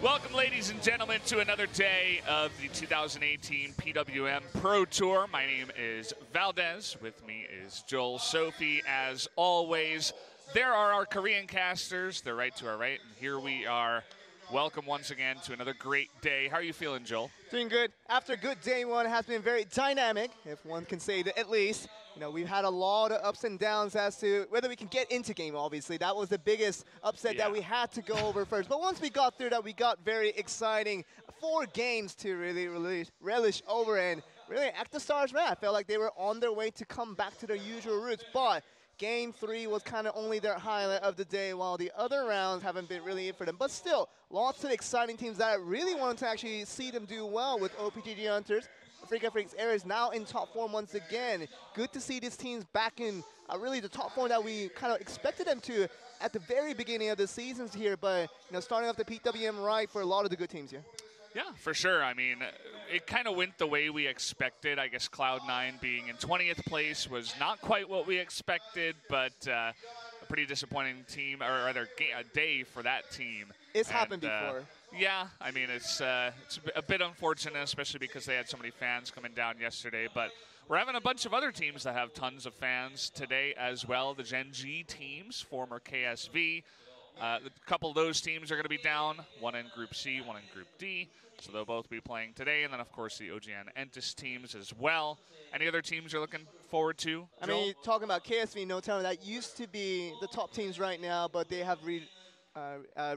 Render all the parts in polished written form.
Welcome, ladies and gentlemen, to another day of the 2018 PWM Pro Tour. My name is Valdez. With me is Joel, Sophie, as always. There are our Korean casters. They're right to our right, and here we are. Welcome once again to another great day. How are you feeling, Joel? Doing good. After a good day one, it has been very dynamic, if one can say that at least. You know, we've had a lot of ups and downs as to whether we can get into game, obviously. That was the biggest upset that we had to go over first. But once we got through that, we got very exciting 4 games to really relish over. And really, ActiStars, man, I felt like they were on their way to come back to their usual roots. But Game 3 was kind of only their highlight of the day, while the other rounds haven't been really in for them. But still, lots of exciting teams that I really wanted to actually see them do well with OPGG Hunters. Africa Freaks Ares now in top form once again. Good to see these teams back in really the top form that we kind of expected them to at the very beginning of the seasons here. But you know, starting off the PWM right for a lot of the good teams here. Yeah, for sure. I mean, it kind of went the way we expected. I guess Cloud9 being in 20th place was not quite what we expected, but a pretty disappointing team, or rather a day for that team. It's happened before. Yeah, I mean, it's a bit unfortunate, especially because they had so many fans coming down yesterday. But we're having a bunch of other teams that have tons of fans today as well. The Gen G teams, former KSV. A couple of those teams are going to be down, one in Group C, one in Group D. So they'll both be playing today. And then, of course, the OGN Entis teams as well. Any other teams you're looking forward to, I mean, talking about KSV, no telling, that used to be the top teams right now, but they have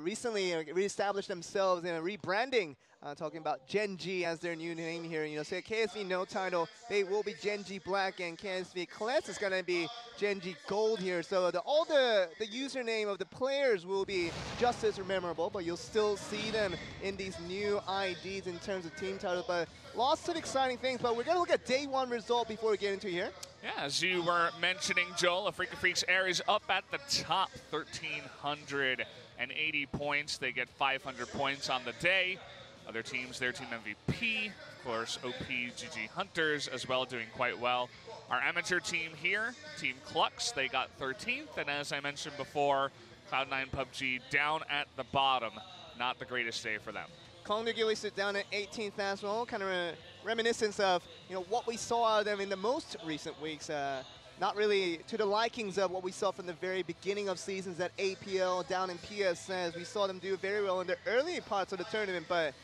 recently reestablished themselves in a rebranding. Talking about Gen G as their new name here. You know, so KSV no title, they will be Gen G Black, and KSV Class is going to be Gen G Gold here. So all the username of the players will be just as memorable, but you'll still see them in these new IDs in terms of team titles. But lots of exciting things. But we're going to look at day 1 result before we get into here. Yeah, as you were mentioning, Joel, Africa Freaks Ares up at the top, 1,380 points. They get 500 points on the day. Other teams, their team MVP, of course, OPGG Hunters as well, doing quite well. Our amateur team here, Team Clux, they got 13th, and as I mentioned before, Cloud9 PUBG down at the bottom. Not the greatest day for them. Kongdu Gilly sit down at 18th as well, kind of reminiscence of what we saw out of them in the most recent weeks. Not really to the likings of what we saw from the very beginning of seasons at APL, down in PSS. We saw them do very well in the early parts of the tournament, but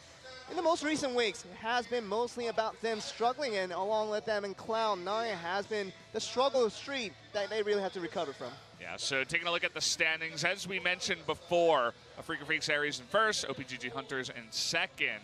in the most recent weeks, it has been mostly about them struggling, and along with them in Cloud9 has been the struggle streak that they really have to recover from. Yeah, so taking a look at the standings, as we mentioned before, Africa Freaks Ares in first, OPGG Hunters in second.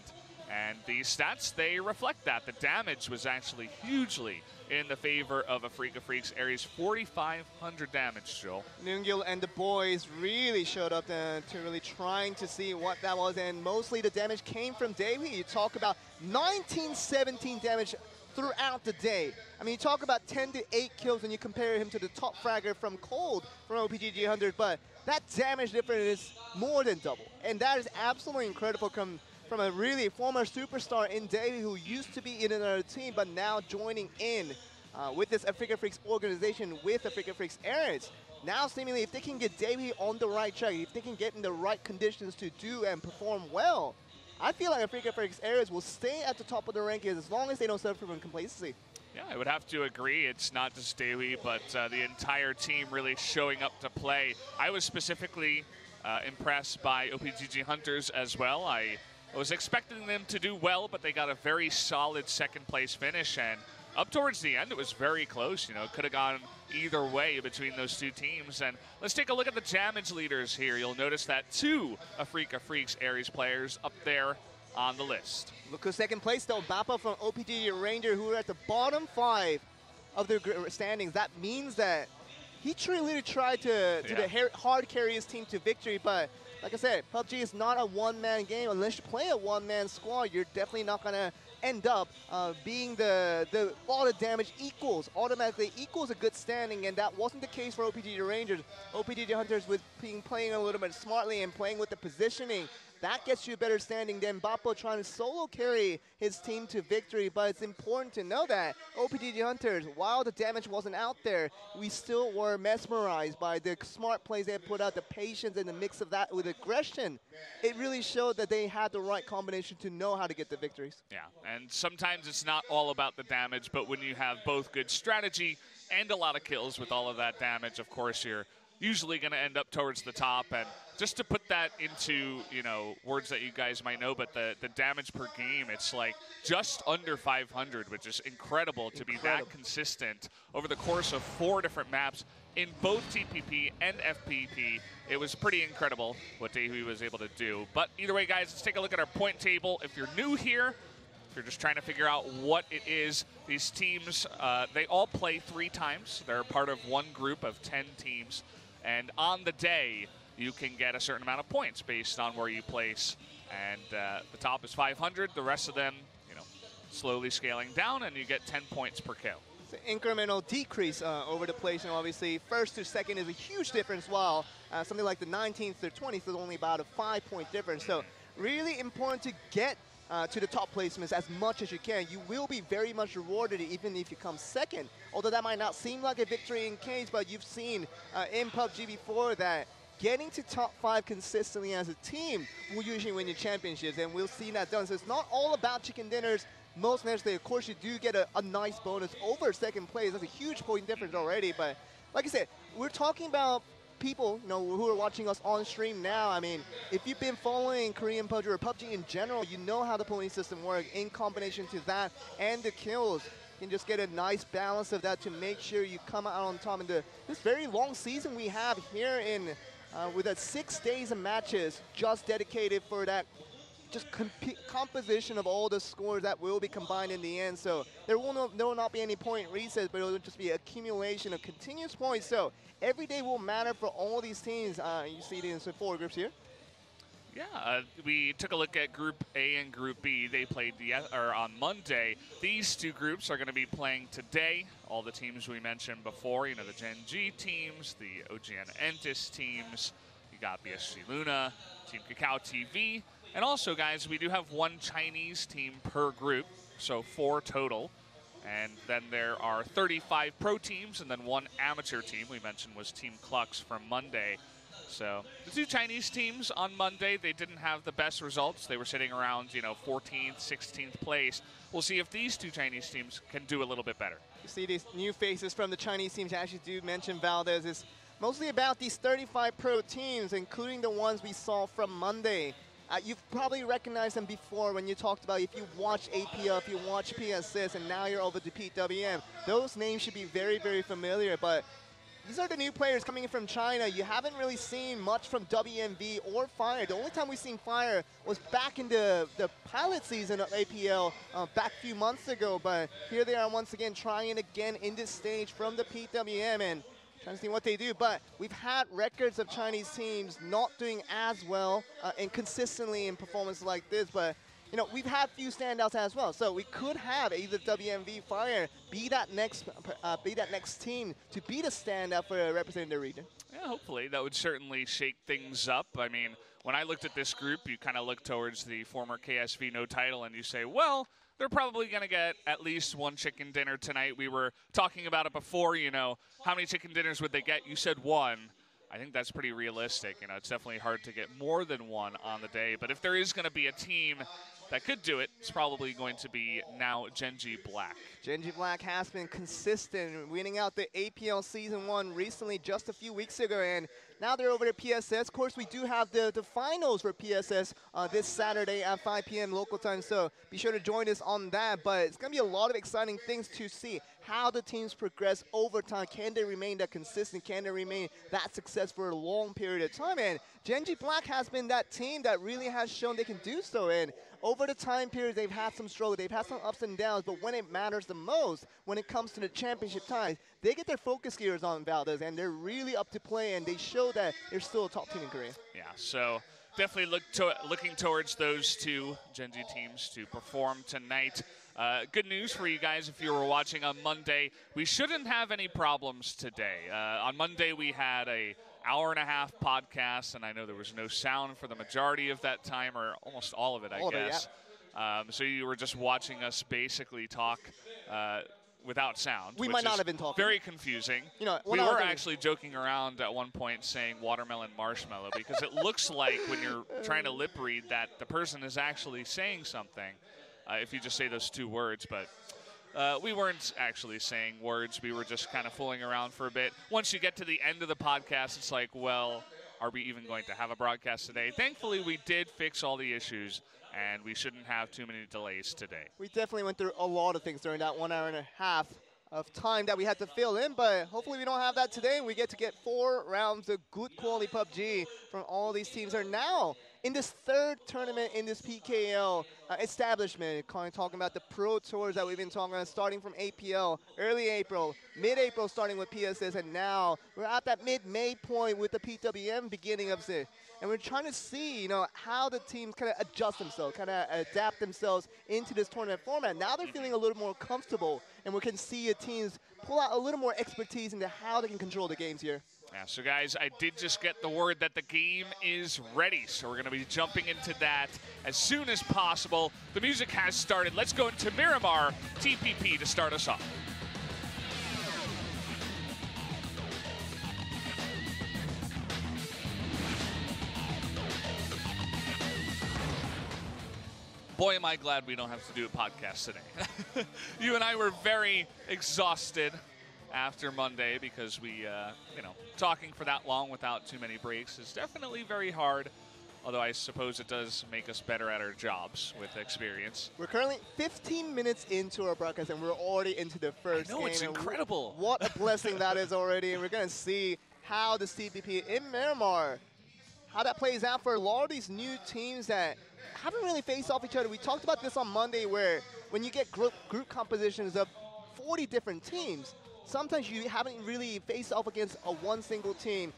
And the stats, they reflect that. The damage was actually hugely in the favor of Africa Freaks Ares, 4,500 damage, Joel. Noongil and the boys really showed up to really trying to see what that was, and mostly the damage came from Daewee. You talk about 1917 damage throughout the day. I mean, you talk about 10 to 8 kills when you compare him to the top fragger from Cold from OPGG Hunters, but that damage difference is more than double. And that is absolutely incredible from a really former superstar in Daewee, who used to be in another team, but now joining in with this Africa Freaks organization with Africa Freaks Ares. Now, seemingly, if they can get Daewee on the right track, if they can get in the right conditions to do and perform well, I feel like Africa Freaks Ares will stay at the top of the rankings as long as they don't suffer from complacency. Yeah, I would have to agree. It's not just Daewee, but the entire team really showing up to play. I was specifically impressed by OPGG Hunters as well. I was expecting them to do well, but they got a very solid second-place finish, and up towards the end, it was very close. You know, it could have gone either way between those two teams. And let's take a look at the damage leaders here. You'll notice that 2 Africa Freaks Ares players up there on the list. Look who's second place, though. Bappa from OPGG Ranger, who are at the bottom 5 of their standings. That means that he really tried to hard carry his team to victory, but like I said, PUBG is not a one-man game. Unless you play a one-man squad, you're definitely not going to end up being all the damage automatically equals a good standing, and that wasn't the case for OPGG Rangers. OPGG Hunters with playing a little bit smartly and playing with the positioning that gets you a better standing than Bappo trying to solo carry his team to victory. But it's important to know that OPGG Hunters, while the damage wasn't out there, we still were mesmerized by the smart plays they put out, the patience and the mix of that with aggression. It really showed that they had the right combination to know how to get the victories. Yeah, and sometimes it's not all about the damage, but when you have both good strategy and a lot of kills with all of that damage, of course, you're usually going to end up towards the top. And just to put that into, you know, words that you guys might know, but the damage per game, it's like just under 500, which is incredible to be that consistent over the course of 4 different maps in both TPP and FPP. It was pretty incredible what Daehui was able to do. But either way, guys, let's take a look at our point table. If you're new here, if you're just trying to figure out what it is, these teams, they all play 3 times. They're part of one group of 10 teams. And on the day, you can get a certain amount of points based on where you place. And the top is 500. The rest of them, you know, slowly scaling down, and you get 10 points per kill. It's an incremental decrease over the placing. Obviously, first to second is a huge difference, while something like the 19th or 20th is only about a 5-point difference. So really important to get to the top placements as much as you can. You will be very much rewarded even if you come second. Although that might not seem like a victory in case, but you've seen in PUBG before that getting to top 5 consistently as a team will usually win your championships, and we'll see that done. So it's not all about chicken dinners. Most necessarily, of course, you do get a nice bonus over second place. That's a huge point difference already. But like I said, we're talking about people, you know, who are watching us on stream now. I mean, if you've been following Korean PUBG or PUBG in general, you know how the point system works. In combination to that and the kills, you can just get a nice balance of that to make sure you come out on top in this very long season we have here in with 6 days of matches just dedicated for that composition of all the scores that will be combined in the end. So there will not be any point resets, but it will just be accumulation of continuous points. So every day will matter for all these teams. You see it in 4 groups here. Yeah, we took a look at Group A and Group B. They played on Monday. These 2 groups are going to be playing today. All the teams we mentioned before, you know, the Gen G teams, the OGN Entis teams. You got BSG Luna, Team Kakao TV. And also, guys, we do have 1 Chinese team per group, so 4 total. And then there are 35 pro teams and then 1 amateur team. We mentioned was Team Klux from Monday. So the 2 Chinese teams on Monday, they didn't have the best results. They were sitting around, you know, 14th, 16th place. We'll see if these 2 Chinese teams can do a little bit better. You see these new faces from the Chinese teams. I actually do mention Valdez. It's mostly about these 35 pro teams, including the ones we saw from Monday. You've probably recognized them before when you talked about if you watch APL, if you watch PSS, and now you're over to PWM. Those names should be very, very familiar, but these are the new players coming in from China. You haven't really seen much from WMV or Fire. The only time we've seen Fire was back in the pilot season of APL back a few months ago, but here they are once again trying again in this stage from the PWM and trying to see what they do. But we've had records of Chinese teams not doing as well and consistently in performances like this, but you know, we've had few standouts as well. So we could have either WMV Fire be that next team to be the standout for representing the region. Yeah, hopefully that would certainly shake things up. I mean, when I looked at this group, you kind of look towards the former KSV no title and you say, well, they're probably going to get at least 1 chicken dinner tonight. We were talking about it before, you know, how many chicken dinners would they get? You said 1. I think that's pretty realistic. You know, it's definitely hard to get more than 1 on the day. But if there is going to be a team that could do it, it's probably going to be now Genji Black. Genji Black has been consistent, winning out the APL Season 1 recently, just a few weeks ago, and now they're over to PSS. Of course, we do have the finals for PSS this Saturday at 5 p.m. local time, so be sure to join us on that. But it's going to be a lot of exciting things to see how the teams progress over time. Can they remain that consistent? Can they remain that success for a long period of time? And Genji Black has been that team that really has shown they can do so. And over the time period, they've had some struggle, they've had some ups and downs, but when it matters the most, when it comes to the championship ties, they get their focus gears on Valdez, and they're really up to play, and they show that they're still a top team in Korea. Yeah, so definitely looking towards those 2 Genji teams to perform tonight. Good news for you guys if you were watching on Monday. We shouldn't have any problems today. On Monday, we had a hour-and-a-half podcast, and I know there was no sound for the majority of that time, or almost all of it, I guess. So you were just watching us basically talk without sound. We might not have been talking. Very confusing. You know, we were actually joking around at one point saying watermelon marshmallow because it looks like when you're trying to lip read that the person is actually saying something if you just say those two words. But we weren't actually saying words. We were just kind of fooling around for a bit. Once you get to the end of the podcast, it's like, well, are we even going to have a broadcast today? Thankfully, we did fix all the issues, and we shouldn't have too many delays today. We definitely went through a lot of things during that 1 hour and a half of time that we had to fill in, but hopefully we don't have that today, and we get to get 4 rounds of good quality PUBG from all these teams that are now in this third tournament in this PKL establishment. Talking about the Pro Tours that we've been talking about, starting from APL, early April, mid-April starting with PSS, and now we're at that mid-May point with the PWM beginning of it. And we're trying to see, you know, how the teams kind of adjust themselves, kind of adapt themselves into this tournament format. Now they're feeling a little more comfortable, and we can see teams pull out a little more expertise into how they can control the games here. Yeah, so guys, I did just get the word that the game is ready, so we're going to be jumping into that as soon as possible. The music has started. Let's go into Miramar TPP to start us off. Boy, am I glad we don't have to do a podcast today. You and I were very exhausted after Monday because we, you know, talking for that long without too many breaks is definitely very hard. Although I suppose it does make us better at our jobs with experience. We're currently 15 minutes into our broadcast, and we're already into the first game. It's incredible. What a blessing that is already. And we're going to see how the TPP in Miramar, how that plays out for a lot of these new teams that haven't really faced off each other. We talked about this on Monday, where when you get group compositions of 40 different teams, sometimes you haven't really faced off against one single team,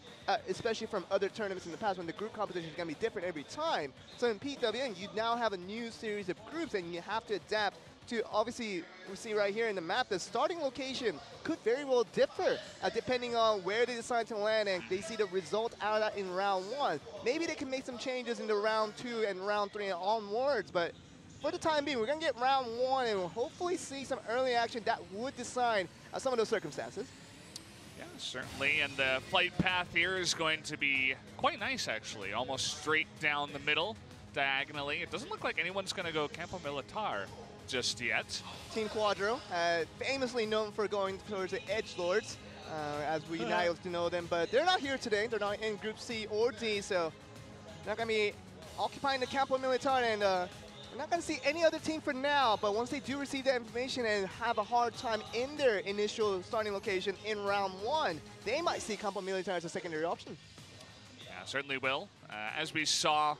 especially from other tournaments in the past when the group competition is going to be different every time. So in PWM, you now have a new series of groups, and you have to adapt to, obviously, we see right here in the map, the starting location could very well differ depending on where they decide to land, and they see the result out of that in round 1. Maybe they can make some changes into round 2 and round 3 and onwards, but for the time being, we're going to get round 1 and we'll hopefully see some early action that would decide some of those circumstances. Yeah, certainly, and the flight path here is going to be quite nice, actually. Almost straight down the middle, diagonally. It doesn't look like anyone's going to go Campo Militar just yet. Team Quadro, famously known for going towards the Edgelords, as we now used to know them, but they're not here today. They're not in Group C or D, so not going to be occupying the Campo Militar, and we're not going to see any other team for now, but once they do receive that information and have a hard time in their initial starting location in round 1, they might see Campo Militar as a secondary option. Yeah, certainly will. As we saw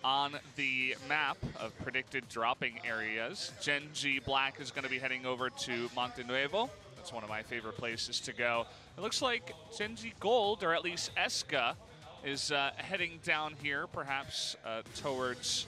on the map of predicted dropping areas, Genji Black is going to be heading over to Monte Nuevo. That's one of my favorite places to go. It looks like Genji Gold, or at least Eska, is heading down here, perhaps towards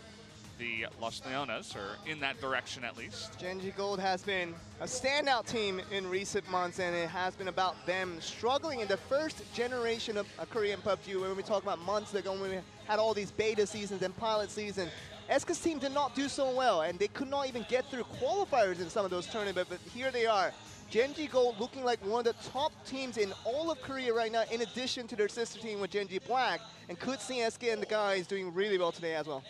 the Los Leones, or in that direction at least. Genji Gold has been a standout team in recent months, and it has been about them struggling in the first generation of Korean PUBG. When we talk about months ago, when we had all these beta seasons and pilot seasons, Eska's team did not do so well, and they could not even get through qualifiers in some of those tournaments, but here they are. Genji Gold looking like one of the top teams in all of Korea right now, in addition to their sister team with Genji Black, and could see Eska and the guys doing really well today as well.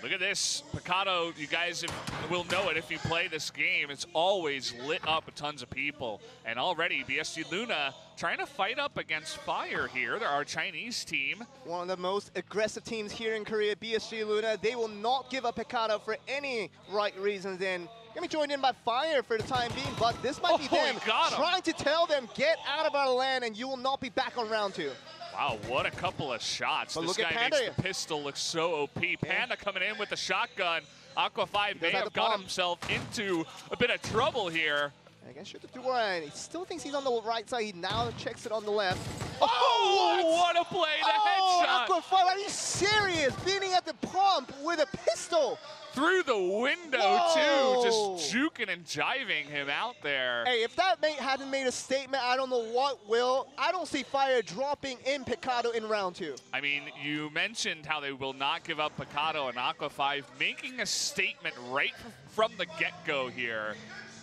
Look at this. Picado, you guys will know it if you play this game. It's always lit up with tons of people. And already, BSG Luna trying to fight up against Fire here. They're our Chinese team. One of the most aggressive teams here in Korea, BSG Luna. They will not give up Picado for any right reasons. And going to be joined in by Fire for the time being, but this might be them trying to tell them, get out of our land and you will not be back on round 2. Wow, what a couple of shots. But this guy makes the pistol look so OP. Panda coming in with the shotgun. Aqua 5 may have got himself into a bit of trouble here. Again, shoot the door, and he still thinks he's on the right side. He now checks it on the left. Oh, what a play, the headshot. Aqua 5, are you serious? Beating at the pump with a pistol. through the window, Whoa. too. Just juking and jiving him out there. Hey, if that mate hadn't made a statement, I don't know what will. I don't see Fire dropping in Picado in round 2. I mean, you mentioned how they will not give up Picado and Aqua 5, making a statement right from the get-go here,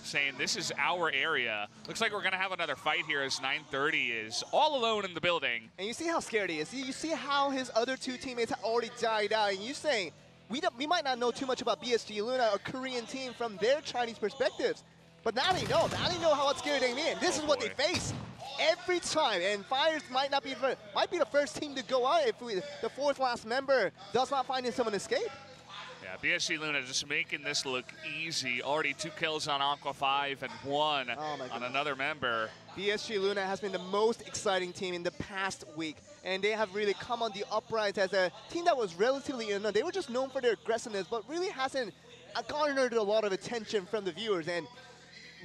saying this is our area. Looks like we're going to have another fight here as 930 is all alone in the building. And you see how scared he is. You see how his other 2 teammates have already died out. And you saying, we might not know too much about BSG Luna, a Korean team, from their Chinese perspectives. But now they know. Now they know how scared they mean. This is what they face every time. And Fires might be the first team to go out if the 4th last member does not find someone to escape. Yeah, BSG Luna just making this look easy. Already 2 kills on Aqua 5 and 1 on another member. BSG Luna has been the most exciting team in the past week, and they have really come on the uprise as a team that was relatively unknown. They were just known for their aggressiveness, but really hasn't garnered a lot of attention from the viewers. And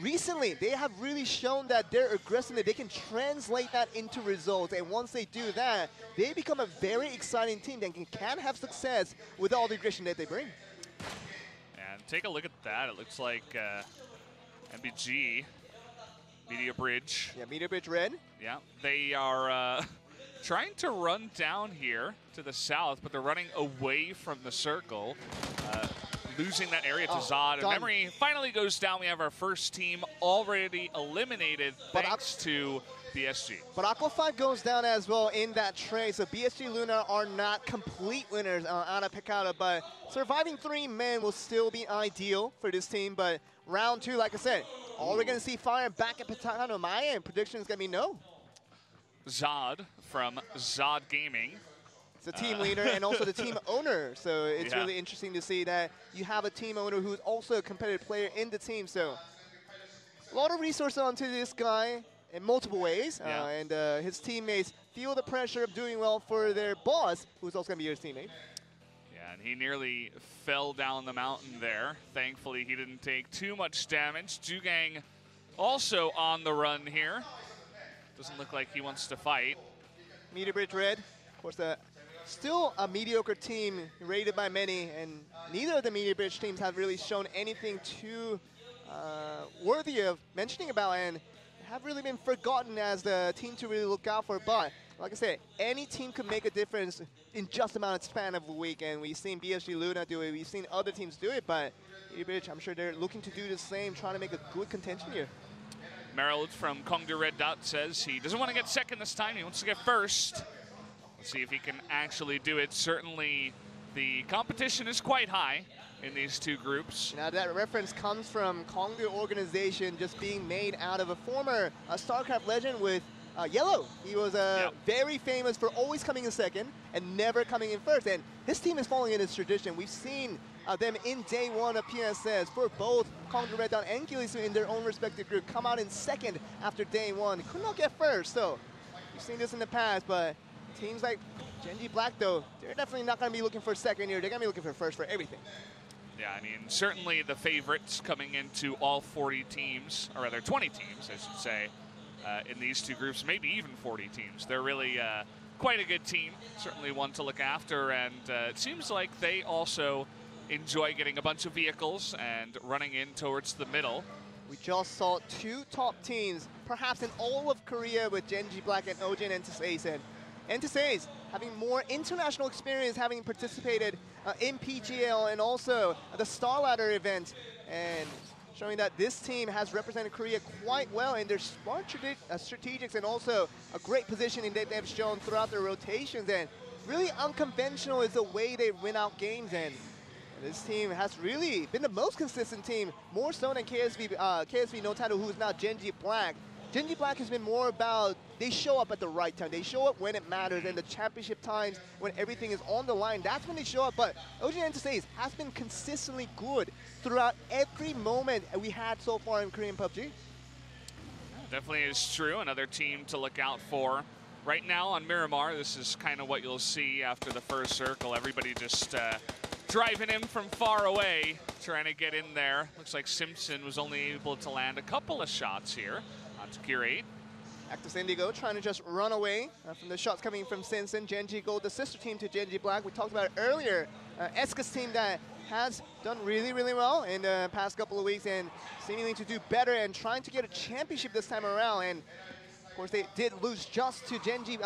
recently, they have really shown that their aggressiveness, they can translate that into results. And once they do that, they become a very exciting team that can have success with all the aggression that they bring. And take a look at that. It looks like MBG, Media Bridge. Yeah, Media Bridge red. Yeah, they are trying to run down here to the south, but they're running away from the circle. Losing that area to Zod. And Memory finally goes down. We have our first team already eliminated thanks to BSG. But Aqua 5 goes down as well in that trade. So BSG Luna are not complete winners out of Picado, but surviving 3 men will still be ideal for this team. But round 2, like I said, all we're going to see Fire back at Picado. My prediction is going to be no. Zod from Zod Gaming. The team leader and also the team owner. So it's really interesting to see that you have a team owner who's also a competitive player in the team. So a lot of resources onto this guy in multiple ways. And his teammates feel the pressure of doing well for their boss, who's also going to be his teammate. Yeah, and he nearly fell down the mountain there. Thankfully, he didn't take too much damage. Jugang also on the run here. Doesn't look like he wants to fight. Media Bridge red. Of course, still a mediocre team rated by many, and neither of the Media Bridge teams have really shown anything too worthy of mentioning about, and have really been forgotten as the team to really look out for. But like I said, any team could make a difference in just amount of span of a week, and we've seen BSG Luna do it, we've seen other teams do it, but Media Bridge, I'm sure they're looking to do the same, trying to make a good contention here. Merrill from Kongdu Red Dot says he doesn't want to get second this time, he wants to get first. See if he can actually do it. Certainly, the competition is quite high in these 2 groups. Now that reference comes from Kongdu organization just being made out of a former StarCraft legend with Yellow. He was very famous for always coming in second and never coming in first. And his team is following in his tradition. We've seen them in day 1 of PSS for both Kongdu Red Dawn and Gilisu in their own respective group come out in second after day 1. Could not get first. So we've seen this in the past, but teams like Genji Black, though, they're definitely not going to be looking for second here. They're going to be looking for first for everything. Yeah, I mean, certainly the favorites coming into all 40 teams, or rather 20 teams, I should say, in these 2 groups, maybe even 40 teams. They're really quite a good team, certainly one to look after, and it seems like they also enjoy getting a bunch of vehicles and running in towards the middle. We just saw 2 top teams, perhaps in all of Korea, with Genji Black and OJ and Entis Ace. And Entis Ace having more international experience, having participated in PGL and also the Star Ladder event, and showing that this team has represented Korea quite well in their smart strategics and also a great positioning that they've shown throughout their rotations. And really unconventional is the way they win out games. And this team has really been the most consistent team, more so than KSV No Title, who is now Genji Black. Genji Black has been more about they show up at the right time. They show up when it matters, and the championship times when everything is on the line, that's when they show up. But OG Entis Ace has been consistently good throughout every moment we had so far in Korean PUBG. Definitely is true. Another team to look out for. Right now on Miramar, this is kind of what you'll see after the first circle. Everybody just driving in from far away, trying to get in there. Looks like Simpson was only able to land a couple of shots here. To Curate. Actus Indigo trying to just run away from the shots coming from Simpson. Genji Gold, the sister team to Genji Black. We talked about it earlier. Eska's team that has done really, really well in the past couple of weeks and seemingly to do better and trying to get a championship this time around. And of course, they did lose just to Genji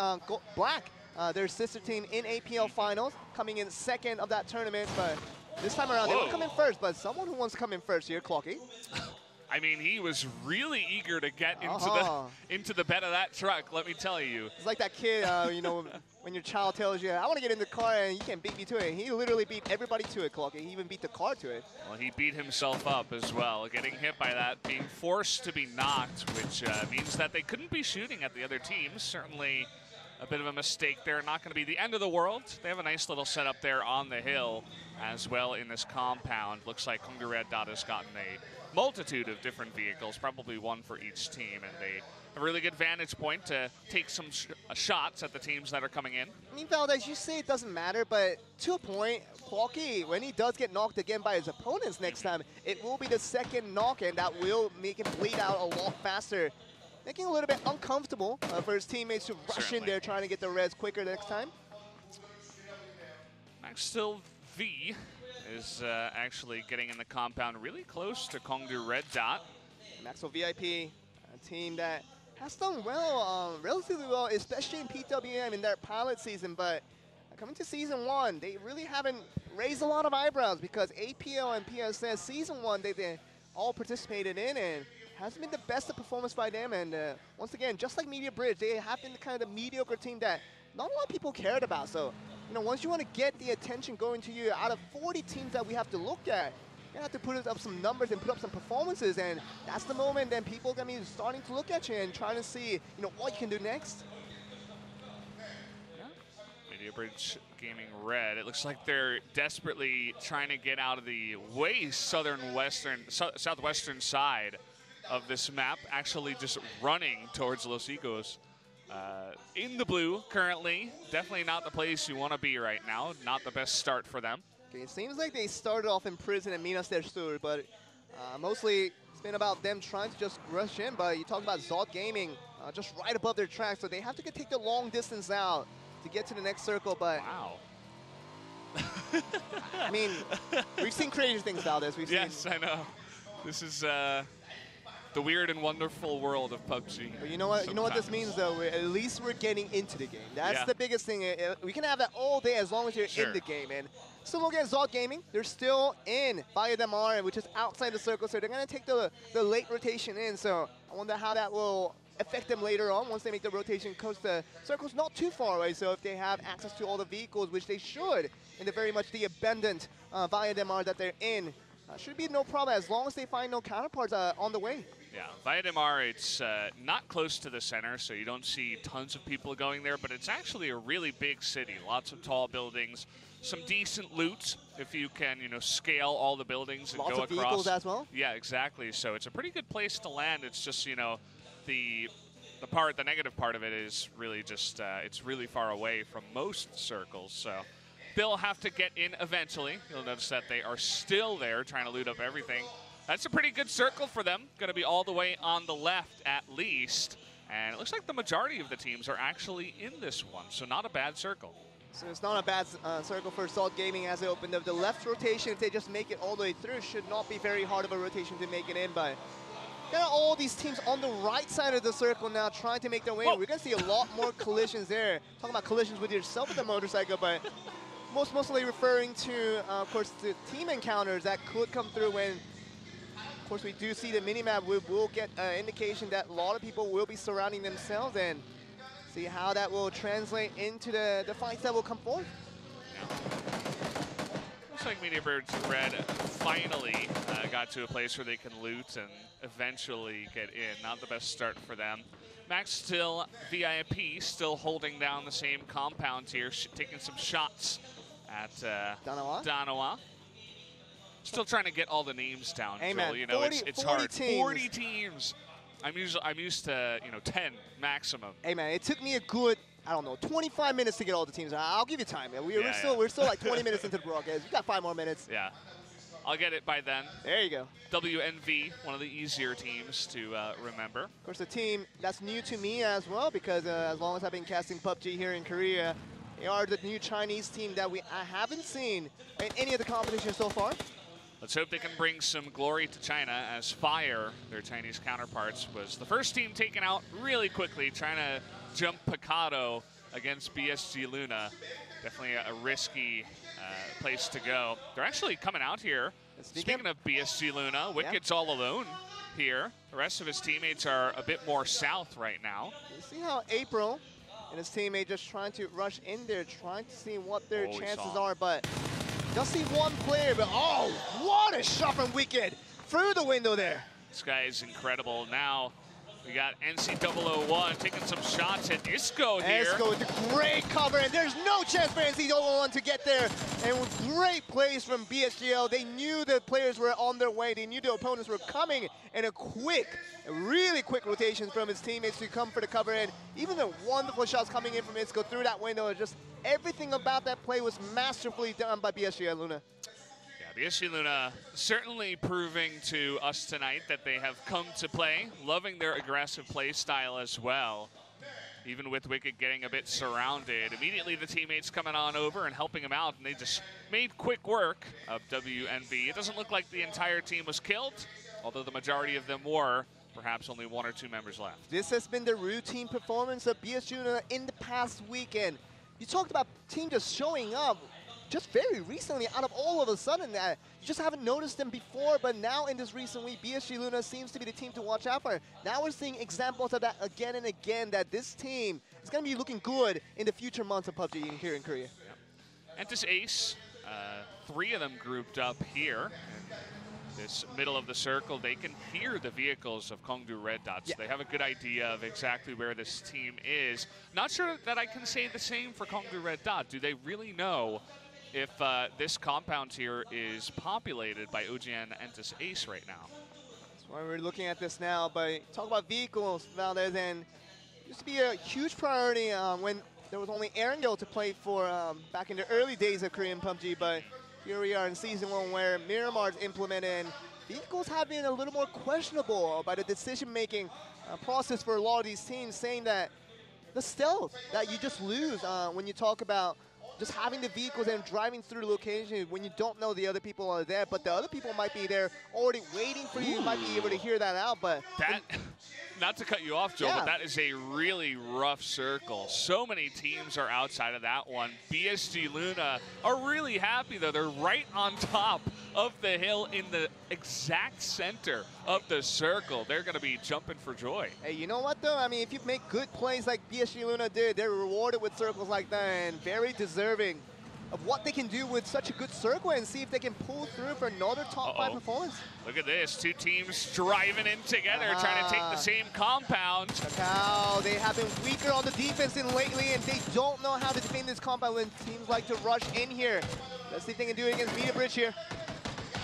Black, their sister team in APL finals, coming in second of that tournament. But this time around, they won't come in first, but someone who wants to come in first here, Clocky. I mean, he was really eager to get into the bed of that truck, let me tell you. It's like that kid, you know, when your child tells you, I want to get in the car and you can't beat me to it. He literally beat everybody to it, Clocky. He even beat the car to it. Well, he beat himself up as well, getting hit by that, being forced to be knocked, which means that they couldn't be shooting at the other teams. Certainly a bit of a mistake there. Not going to be the end of the world. They have a nice little setup there on the hill as well in this compound. Looks like Hungry Red Dot has gotten a multitude of different vehicles, probably one for each team, and they have a really good vantage point to take some shots at the teams that are coming in. I mean, Valdez, you say it doesn't matter, but to a point, Clocky, when he does get knocked again by his opponents next time, it will be the second knock, and that will make him bleed out a lot faster, making it a little bit uncomfortable for his teammates to rush in there trying to get the res quicker next time. Max still V is actually getting in the compound really close to Kongdu Red Dot. Maxwell VIP, a team that has done well, relatively well, especially in PWM in their pilot season, but coming to Season 1, they really haven't raised a lot of eyebrows because APL and PSS Season 1, they all participated in, and hasn't been the best of performance by them. And once again, just like Media Bridge, they have been the kind of mediocre team that not a lot of people cared about. So, you know, once you want to get the attention going to you, out of 40 teams that we have to look at, you have to put up some numbers and put up some performances, and that's the moment then people are going to be starting to look at you and trying to see, you know, what you can do next. Yeah. Media Bridge Gaming Red. It looks like they're desperately trying to get out of the way southwestern side of this map, actually just running towards Los Igos. In the blue currently, definitely not the place you want to be right now. Not the best start for them. Okay, it seems like they started off in prison in Minas del Sur, but mostly it's been about them trying to just rush in. But you talk about Zod Gaming just right above their track, so they have to take the long distance out to get to the next circle. But wow. I mean, we've seen crazy things about this. Yes, I know. This is the weird and wonderful world of PUBG. But you know what? Sometimes. You know what this means, though. At least we're getting into the game. That's the biggest thing. We can have that all day as long as you're in the game. And still look at Zod Gaming. They're still in Via Del Mar, which is outside the circle. So they're going to take the late rotation in. So I wonder how that will affect them later on once they make the rotation, because the circle's not too far away. So if they have access to all the vehicles, which they should, in the very much the abundant Via Del Mar that they're in, should be no problem as long as they find no counterparts on the way. Yeah, Via Del Mar, it's not close to the center, so you don't see tons of people going there, but it's actually a really big city. Lots of tall buildings, some decent loot if you can, you know, scale all the buildings and go across. Lots of vehicles as well? Yeah, exactly. So it's a pretty good place to land. It's just, you know, the negative part of it is really just, it's really far away from most circles, so they'll have to get in eventually. You'll notice that they are still there trying to loot up everything. That's a pretty good circle for them. Going to be all the way on the left at least. And it looks like the majority of the teams are actually in this one, so not a bad circle. So it's not a bad circle for Zod Gaming as they opened up. The left rotation, if they just make it all the way through, should not be very hard of a rotation to make it in. But got all these teams on the right side of the circle now trying to make their way in. We're going to see a lot more collisions there. Talking about collisions with yourself with the motorcycle, but mostly referring to, of course, the team encounters that could come through when, of course, we do see the minimap. We will get an indication that a lot of people will be surrounding themselves, and see how that will translate into the fights that will come forth. Yeah. Looks like Media Birds Red finally got to a place where they can loot and eventually get in. Not the best start for them. Max still VIP, still holding down the same compound here, taking some shots at Danawa. Still trying to get all the names down, hey, Joel. man, you know, 40, it's 40 hard. Teams. 40 teams. I'm used to, you know, 10 maximum. Hey man, it took me a good, I don't know, 25 minutes to get all the teams. I'll give you time, man. We're still like 20 minutes into the broadcast. You got 5 more minutes. Yeah, I'll get it by then. There you go. WNV, one of the easier teams to remember. Of course, the team that's new to me as well, because as long as I've been casting PUBG here in Korea, They are the new Chinese team that I haven't seen in any of the competitions so far. Let's hope they can bring some glory to China, as Fire, their Chinese counterparts, was the first team taken out really quickly, trying to jump Picado against BSG Luna. Definitely a risky place to go. They're actually coming out here. Speaking of BSG Luna, Wicked's all alone here. The rest of his teammates are a bit more south right now. You see how April and his teammate just trying to rush in there, trying to see what their chances are, but just see one player, but oh, what a shot from Wicked through the window there. This guy is incredible. Now we got NC001 taking some shots at Isco here. Isco with a great cover, and there's no chance for NC001 to get there. And with great plays from BSGL, they knew the players were on their way. They knew the opponents were coming, and a really quick rotation from his teammates to come for the cover. And even the wonderful shots coming in from Isco through that window, just everything about that play was masterfully done by BSGL Luna. BSG Luna certainly proving to us tonight that they have come to play, loving their aggressive play style as well. Even with Wicked getting a bit surrounded, immediately the teammates coming on over and helping him out, and they just made quick work of WNV. It doesn't look like the entire team was killed, although the majority of them were. Perhaps only 1 or 2 members left. This has been the routine performance of BSG Luna in the past weekend. You talked about team just showing up just very recently, out of all of a sudden. You just haven't noticed them before, but now in this recent week, BSG Luna seems to be the team to watch out for. Now we're seeing examples of that again and again, that this team is going to be looking good in the future months of PUBG here in Korea. Yep. And this Ace, 3 of them grouped up here. In this middle of the circle, they can hear the vehicles of Kongdu Red Dots. They have a good idea of exactly where this team is. Not sure that I can say the same for Kongdu Red Dot. Do they really know if this compound here is populated by OGN Entis Ace right now? That's why we're looking at this now. But talk about vehicles, Valdez, and it used to be a huge priority when there was only Erangel to play for back in the early days of Korean PUBG. But here we are in Season 1 where Miramar's implemented, and vehicles have been a little more questionable by the decision-making process for a lot of these teams, saying that the stealth that you just lose when you talk about just having the vehicles and driving through the location when you don't know the other people are there, but the other people might be there already waiting for you. You might be able to hear that out, but that, not to cut you off, Joel, but that is a really rough circle. So many teams are outside of that one. BSG Luna are really happy, though. They're right on top of the hill in the exact center of the circle. They're going to be jumping for joy. Hey, you know what, though? I mean, if you make good plays like BSG Luna did, they're rewarded with circles like that, and very deserving of what they can do with such a good circle, and see if they can pull through for another top 5 performance. Look at this, 2 teams driving in together, trying to take the same compound. Kakao, they have been weaker on the defense in lately, and they don't know how to defend this compound when teams like to rush in here. Let's see if they can do it against Media Bridge here.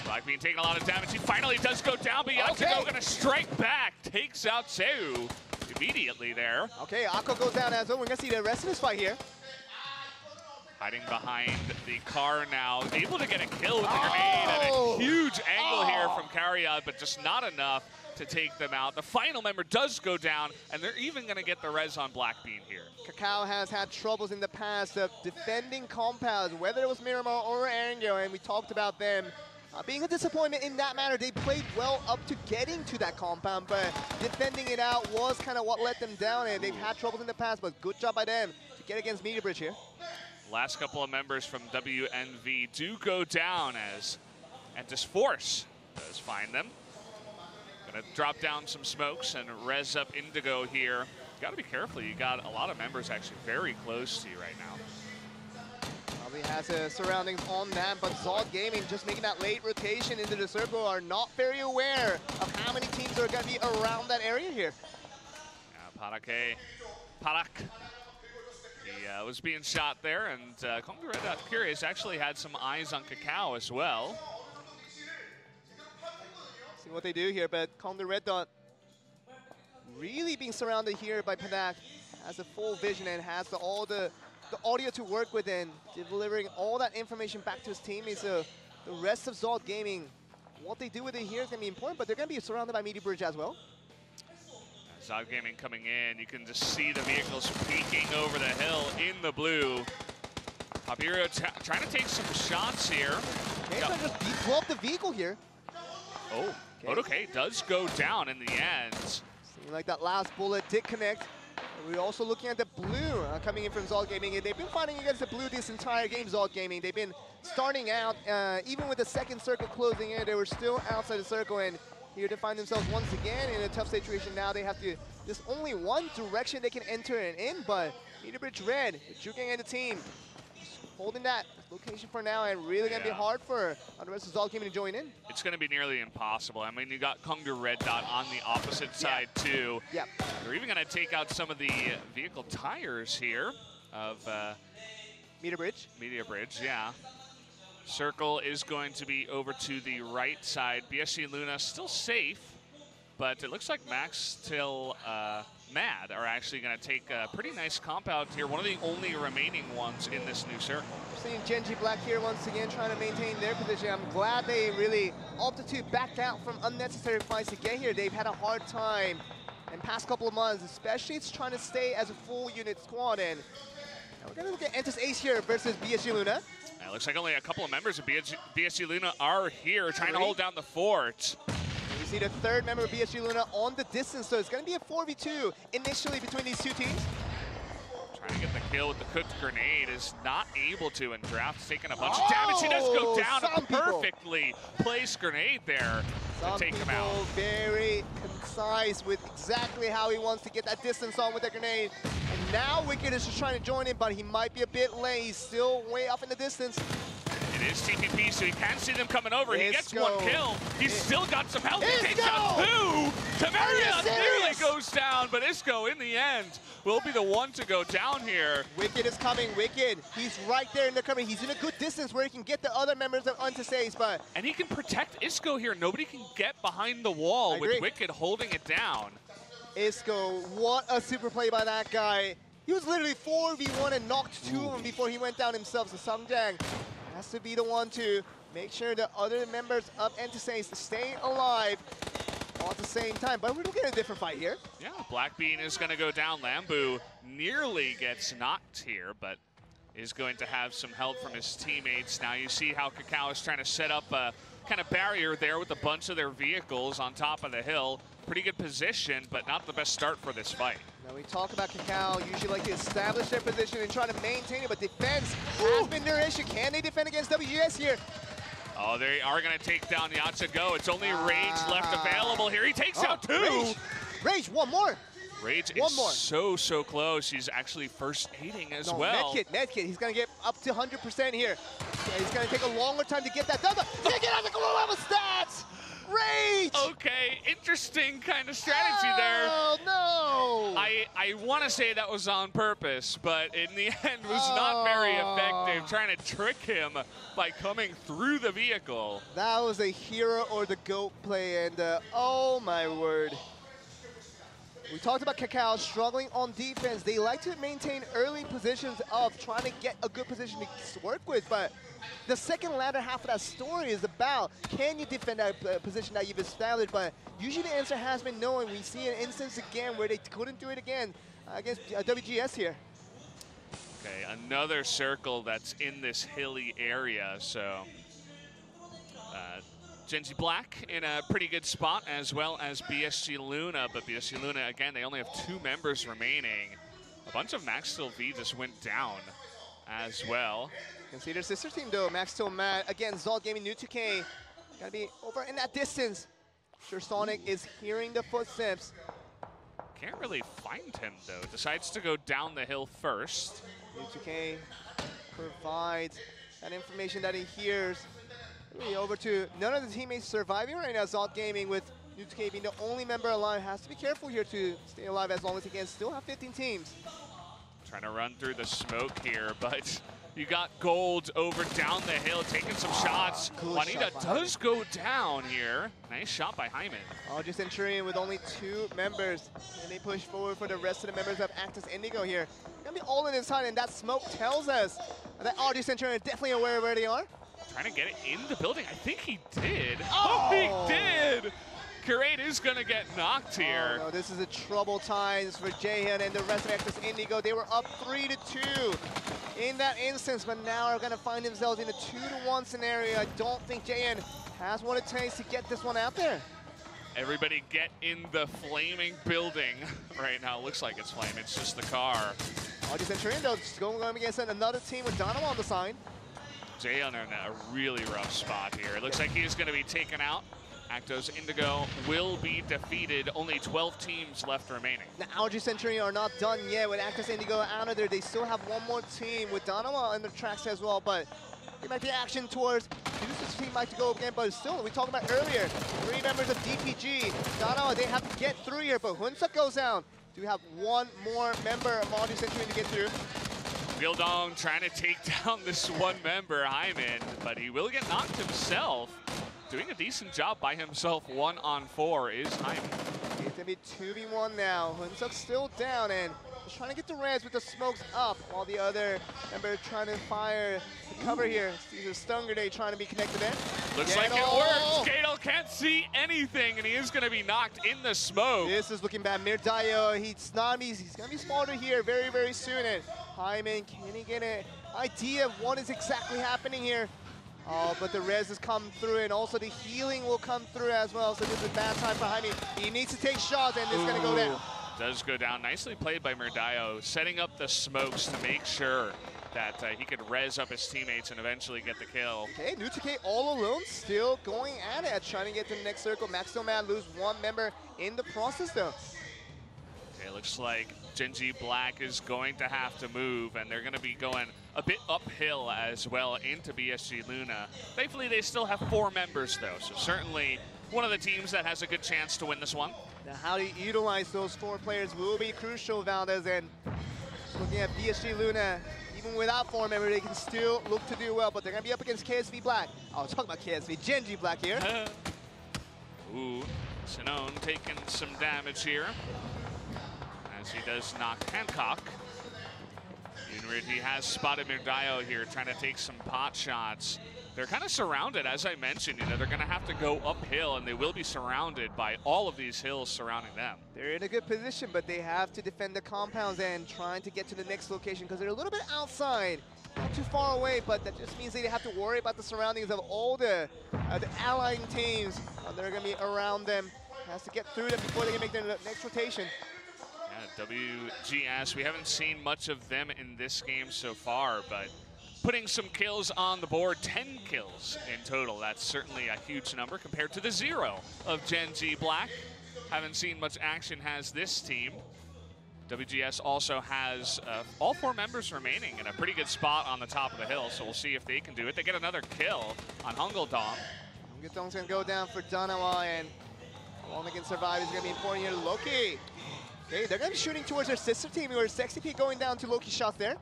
Blackbean taking a lot of damage. He finally does go down, but Yatsuko going to strike back. Takes out Seu immediately there. Okay, Akko goes down as well. We're going to see the rest of this fight here. Hiding behind the car now, able to get a kill with the grenade, and a huge angle here from Cariad, but just not enough to take them out. The final member does go down, and they're even going to get the res on Blackbean here. Kakao has had troubles in the past of defending compounds, whether it was Miramar or Erangel, and we talked about them being a disappointment in that matter. They played well up to getting to that compound, but defending it out was kind of what let them down, and they've had troubles in the past, but good job by them to get against Media Bridge here. Last couple of members from WNV do go down as Entis Force does find them. Gonna drop down some smokes and res up Indigo here. You gotta be careful, you got a lot of members actually very close to you right now. Probably has surroundings on that, but Zod Gaming just making that late rotation into the circle are not very aware of how many teams are gonna be around that area here. Parak. He was being shot there, and Kongdu Red Dot Curious actually had some eyes on Kakao as well. See what they do here, but Kongdu Red Dot really being surrounded here by Panak, has a full vision and has all the audio to work with, and delivering all that information back to his teammates. So the rest of Zod Gaming, what they do with it here is going to be important, but they're going to be surrounded by Media Bridge as well. Zod Gaming coming in, you can just see the vehicles peeking over the hill in the blue. Fabio trying to take some shots here. Okay, so just blow up the vehicle here. Oh, okay, does go down in the end. Seems like that last bullet did connect. We're also looking at the blue coming in from Zalt Gaming. They've been fighting against the blue this entire game, Zalt Gaming. They've been starting out, even with the second circle closing in, they were still outside the circle, and here to find themselves once again in a tough situation. Now they have to, there's only one direction they can enter and in, but Meter Bridge Red, Juking and the team, just holding that location for now, and really going to be hard for the rest of Zalt Gaming to join in. It's going to be nearly impossible. I mean, you got Kongdu Red Dot on the opposite side too. Yep. They're even going to take out some of the vehicle tires here of Meter Bridge. Media Bridge, yeah. Circle is going to be over to the right side. BSC Luna still safe, but it looks like Max till Mad are actually going to take a pretty nice compound here. One of the only remaining ones in this new circle. We're seeing Genji Black here once again trying to maintain their position. I'm glad they really opted to back out from unnecessary fights to get here. They've had a hard time in the past couple of months, especially it's trying to stay as a full unit squad. And now we're going to look at Entus Ace here versus BSG Luna. It looks like only a couple of members of BSG Luna are here trying to hold down the fort. You see the third member of BSG Luna on the distance, so it's going to be a 4v2 initially between these two teams. Trying to get the kill with the cooked grenade, is not able to, and Draft's taking a bunch of damage. He does go down a perfectly placed grenade there to take him out. Very concise with exactly how he wants to get that distance on with that grenade. And now Wicked is just trying to join in, but he might be a bit late. He's still way off in the distance. It is TPP, so he can see them coming over. He gets one kill. He's still got some health. He takes out two. Tamaria nearly goes down, but Isco, in the end, will be the one to go down here. Wicked is coming. Wicked, he's right there in the cover. He's in a good distance where he can get the other members of Entus Ace, but... And he can protect Isco here. Nobody can get behind the wall with Wicked holding it down. Isco, what a super play by that guy. He was literally 4v1 and knocked two of them before he went down himself. So Sungjang has to be the one to make sure the other members of Entus Ace stay alive all at the same time. But we're looking at a different fight here. Yeah, Blackbean is going to go down. Lambu nearly gets knocked here, but is going to have some help from his teammates. Now you see how Kakao is trying to set up a kind of barrier there with a bunch of their vehicles on top of the hill. Pretty good position, but not the best start for this fight. Now we talk about Kakao, usually like to establish their position and try to maintain it, but defense has been their issue. Can they defend against WGS here? Oh, they are going to take down Yatsa Go. It's only Rage left available here. He takes out two. Rage, one more. Rage is so close. He's actually first aiding as well. Medkit, he's going to get up to 100% here. Yeah, he's going to take a longer time to get that done. Take it out the glow level stats! Rage! Okay, interesting kind of strategy there. Oh, no! I want to say that was on purpose, but in the end was not very effective, trying to trick him by coming through the vehicle. That was a hero or the GOAT play, and oh my word. We talked about Kakao struggling on defense. They like to maintain early positions of trying to get a good position to work with, but the second latter half of that story is about, can you defend that position that you've established? But usually the answer has been no, and we see an instance again where they couldn't do it again against WGS here. Okay, another circle that's in this hilly area, so Genji Black in a pretty good spot, as well as BSG Luna, but BSG Luna, again, they only have two members remaining. A bunch of Max Steel V just went down as well. You can see their sister team though, Max Steel Mad. Again, Zalt Gaming, New 2K, gotta be over in that distance. Sure, Sonic is hearing the footsteps. Can't really find him though. Decides to go down the hill first. New 2K provides that information that he hears. Really over to none of the teammates surviving right now. Zalt Gaming with New 2K being the only member alive. Has to be careful here to stay alive as long as he can. Still have 15 teams. Trying to run through the smoke here, but you got Gold over down the hill, taking some shots. Juanita does go down here. Nice shot by Hyman. Just Centurion with only two members. And they push forward for the rest of the members of Actus Indigo here. Gonna be all in his time, and that smoke tells us that Just Centurion is definitely aware of where they are. Trying to get it in the building. I think he did. Oh, he did! Curate is going to get knocked here. Oh, no, this is a trouble times for Jaehyun and the rest of Actors Indigo. They were up 3-2 in that instance, but now are going to find themselves in a 2-1 scenario. I don't think Jaehyun has what it takes to get this one out there. Everybody get in the flaming building right now. Looks like it's flame. It's just the car. RG Centurion, though, just going against another team with Dynamo on the side. Jaehyun in a really rough spot here. It looks like he's going to be taken out. Actos Indigo will be defeated. Only 12 teams left remaining. Now, RG Centurion are not done yet with Actors Indigo out of there. They still have one more team with Dynamo on the tracks as well, but it might be action towards this team might go again, but still, we talked about earlier, 3 members of DPG. Dynamo, they have to get through here, but Hunsuk goes down. Do we have one more member of RG Centurion to get through? Gildong trying to take down this one member, Hyman, but he will get knocked himself. Doing a decent job by himself, 1-on-4 is Hyman. It's gonna be 2v1 now. Hunsuk's still down and just trying to get the res with the smokes up while the other member trying to fire the cover here. These are stun grenade trying to be connected in. Looks like it works. Gadel can't see anything and he is gonna be knocked in the smoke. This is looking bad. Mirdayo, he's gonna be smarter here very, very soon. And Hyman, can he get an idea of what is exactly happening here? Oh, but the res has come through, and also the healing will come through as well. So this is a bad time for Jaime. He needs to take shots, and it's going to go down. Does go down. Nicely played by Mirdayo, setting up the smokes to make sure that he could res up his teammates and eventually get the kill. Okay, Nutuke all alone, still going at it, trying to get to the next circle. Max Nomad lose one member in the process, though. Okay, looks like Genji Black is going to have to move, and they're going to be going a bit uphill as well into BSG Luna. Thankfully, they still have 4 members, though, so certainly one of the teams that has a good chance to win this one. Now, how do you utilize those 4 players will be crucial, Valdez, and looking at BSG Luna, even without 4 members, they can still look to do well, but they're going to be up against KSV Black. I'll talk about KSV, Genji Black here. Ooh, Sinone taking some damage here, as he does knock Hancock. He has spotted Mirdayo here, trying to take some pot shots. They're kind of surrounded, as I mentioned. You know, they're going to have to go uphill, and they will be surrounded by all of these hills surrounding them. They're in a good position, but they have to defend the compounds and trying to get to the next location because they're a little bit outside, not too far away, but that just means they have to worry about the surroundings of all the allying teams that are going to be around them. Has to get through them before they can make their next rotation. WGS, we haven't seen much of them in this game so far, but putting some kills on the board, 10 kills in total. That's certainly a huge number compared to the 0 of Genji Black. Haven't seen much action has this team. WGS also has all 4 members remaining in a pretty good spot on the top of the hill, so we'll see if they can do it. They get another kill on Hungeldong. Hungeldong's going to go down for Danawa, and how long they can survive is going to be important here. Loki. Okay, they're going to be shooting towards their sister team, where Sexy Pig going down to Loki's shot there.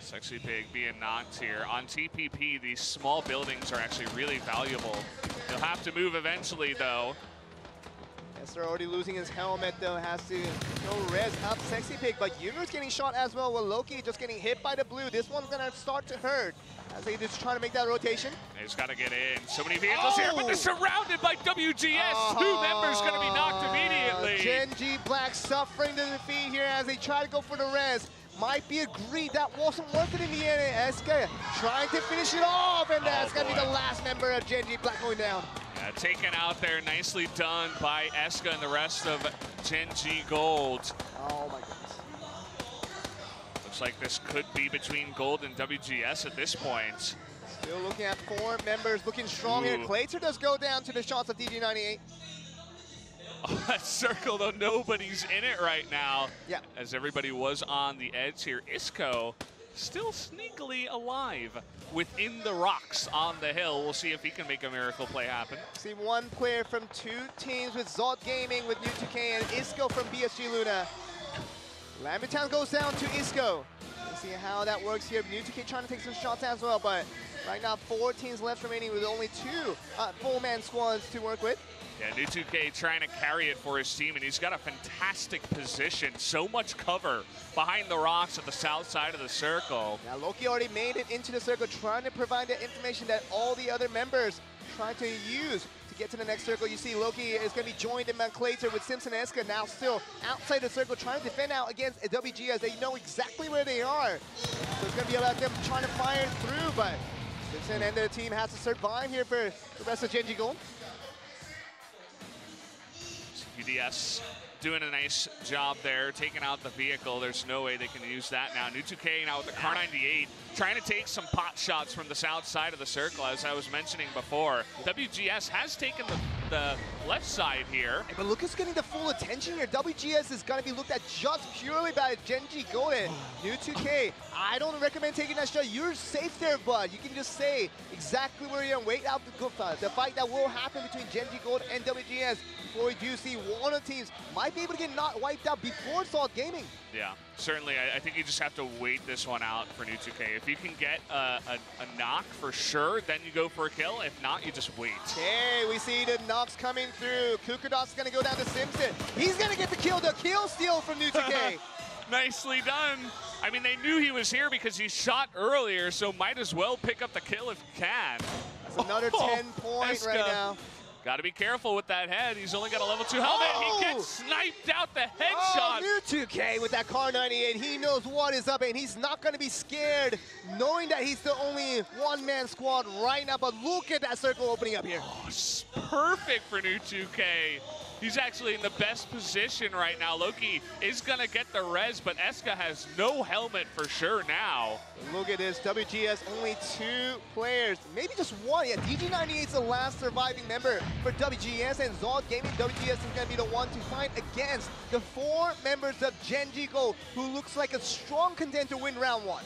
Sexy Pig being knocked here. On TPP, these small buildings are actually really valuable. They'll have to move eventually, though. Yes, they're already losing his helmet, though. Has to go res up Sexy Pig, but Yunu's getting shot as well, with Loki just getting hit by the blue. This one's going to start to hurt as they just trying to make that rotation. He's got to get in. So many vehicles here, but they're surrounded by WGS. 2 members going to be knocked immediately. Genji Black suffering the defeat here as they try to go for the res. Might be agreed, that wasn't worth it in the end. Eska trying to finish it off, and that's going to be the last member of Genji Black going down. Taken out there, nicely done by Eska and the rest of Genji Gold. Oh my goodness. Looks like this could be between Gold and WGS at this point. Still looking at 4 members, looking strong here. Claytor does go down to the shots of DG98. Oh, that circle, though, nobody's in it right now. Yeah. As everybody was on the edge here. Isco still sneakily alive within the rocks on the hill. We'll see if he can make a miracle play happen. See 1 player from 2 teams with Zot Gaming with New2K and Isco from BSG Luna. Lambertown goes down to Isco. We'll see how that works here. New2K trying to take some shots as well, but right now 4 teams left remaining with only 2 full-man squads to work with. Yeah, New2K trying to carry it for his team, and he's got a fantastic position. So much cover behind the rocks at the south side of the circle. Now Loki already made it into the circle, trying to provide the information that all the other members try to use to get to the next circle. You see Loki is going to be joined in Manclater with Simpson and Eska now still outside the circle trying to defend out against WGS. They know exactly where they are. So it's going to be about them trying to fire through, but Simpson and their team has to survive here for the rest of Genji Gold. UDS doing a nice job there, taking out the vehicle. There's no way they can use that now. New2K now with the Car 98, trying to take some pot shots from the south side of the circle, as I was mentioning before. WGS has taken the left side here. But look who's getting the full attention here. WGS is going to be looked at just purely by Genji Gold. New2K, I don't recommend taking that shot. You're safe there, bud. You can just say exactly where you're and wait out the fight that will happen between Genji Gold and WGS before we do see one of the teams might be able to get not wiped out before Salt Gaming. Yeah, certainly. I think you just have to wait this one out for New2K. If you can get a knock for sure, then you go for a kill. If not, you just wait. Okay, we see the knocks coming through. Kukudok's going to go down to Simpson. He's going to get the kill steal from New2K. Nicely done. I mean, they knew he was here because he shot earlier, so might as well pick up the kill if you can. That's another 10 points right now. Got to be careful with that head. He's only got a level 2 helmet. He gets sniped out the headshot. New2K with that Car 98. He knows what is up, and he's not going to be scared, knowing that he's the only one-man squad right now. But look at that circle opening up here. Oh, it's perfect for New2K. He's actually in the best position right now. Loki is going to get the res, but Eska has no helmet for sure now. Look at this. WGS only 2 players. Maybe just one. Yeah, DG98 is the last surviving member for WGS, and Zod Gaming WGS is going to be the one to fight against the 4 members of Genji Gold, who looks like a strong contender to win round 1.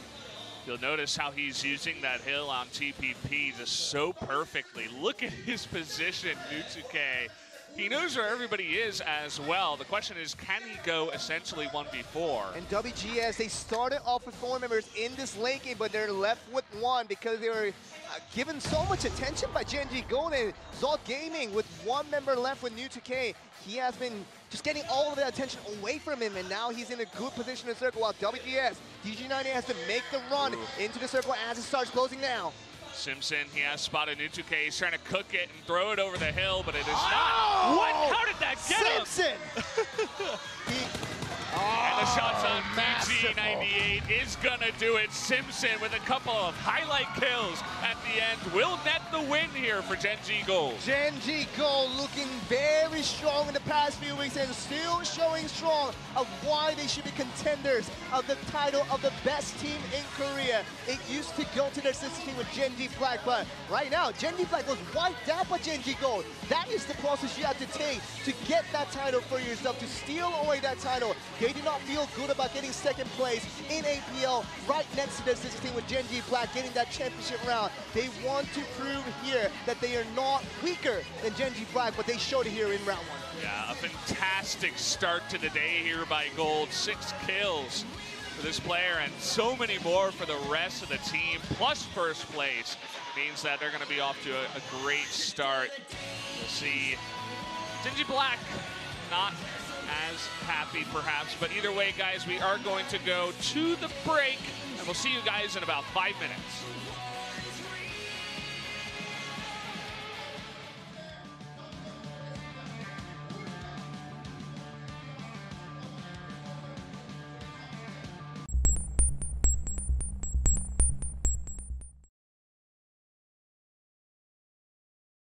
You'll notice how he's using that hill on TPP just so perfectly. Look at his position, New2K. He knows where everybody is as well. The question is, can he go essentially 1v4? And WGS, they started off with 4 members in this late game, but they're left with 1 because they were given so much attention by Genji Gold and Zod Gaming with 1 member left with New2K. He has been just getting all of the attention away from him, and now he's in a good position in the circle, while WGS, DG98 has to make the run into the circle as it starts closing now. Simpson, he has spotted New2K. He's trying to cook it and throw it over the hill, but it is not. What? How did that get Simpson! And the shots on DG98 is going to do it. Simpson with a couple of highlight kills at the end will net the win here for Genji Gold. Genji Gold looking very strong in the past few weeks and still showing strong of why they should be contenders of the title of the best team in Korea. It used to go to their sister team with Genji Black, but right now, Genji Black was wiped out by Genji Gold. That is the process you have to take to get that title for yourself, to steal away that title. They do not feel good about getting second place in APL right next to their sister team with Genji Black getting that championship round. They want to prove here that they are not weaker than Genji Black, but they showed it here in round 1. Yeah, a fantastic start to the day here by Gold. 6 kills for this player and so many more for the rest of the team, plus first place. Means that they're going to be off to a great start. We'll see Genji Black not as happy perhaps, but either way, guys, we are going to go to the break, and we'll see you guys in about 5 minutes.